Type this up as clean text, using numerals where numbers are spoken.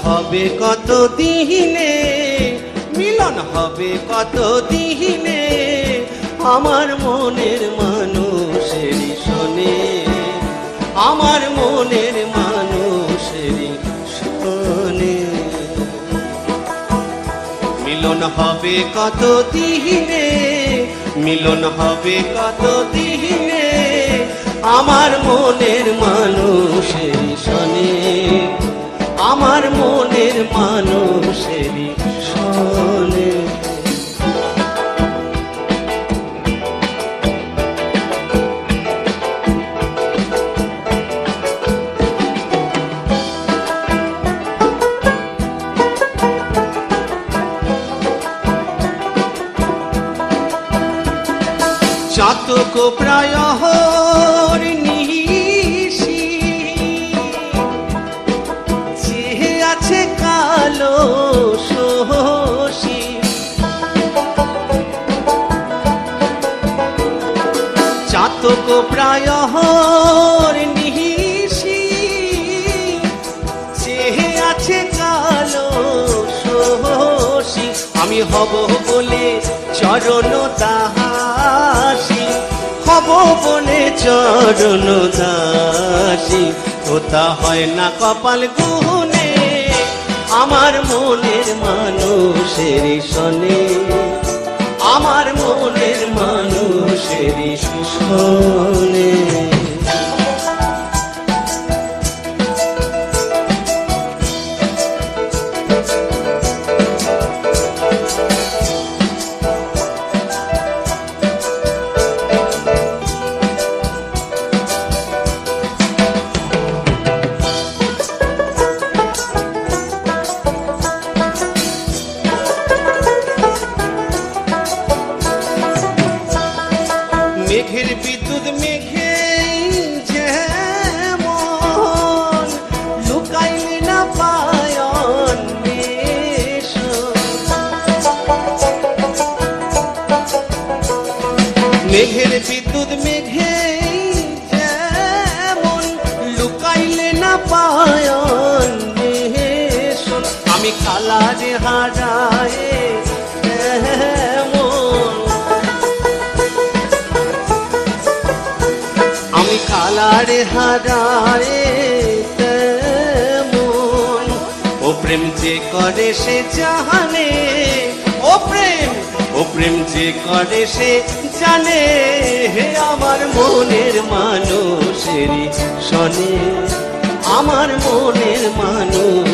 হবে কত দিনে, মিলন হবে কত দিনে, আমার মনের মানুষেরই শোনে, আমার মনের মানুষেরই শোনে। মিলন হবে কত দিনে, মিলন হবে কত দিনে, আমার মনের মানুষেরই শোনে, আমার মনের মানুষেরই শোনে। চাতক প্রায় নিশি চেয়ে আছে কালো শোষী, চাতক প্রায় নিশি চেয়ে আছে কালো শোষী। আমি হব বলে চরণ দাসী, হব বলে চরণ দাসী, ওটা হয় না কপাল গুনে, আমার মনের মানুষেরই শোনে, আমার মনের মানুষেরই শোনে। মেঘের বিদ্যুৎ মেঘে যেমন লুকাইলে না পায়ন বেশ, মেঘের বিদ্যুৎ মেঘে যেমন লুকাইলে না পায়ন বেশ। আমি কালারে হারায় কালারে হারায় তেমন, ও প্রেম যে করে সে জানে, ও প্রেম, ও প্রেম যে করে সে জানে, হে আমার মনের মানুষেরই শোনে, আমার মনের মানুষ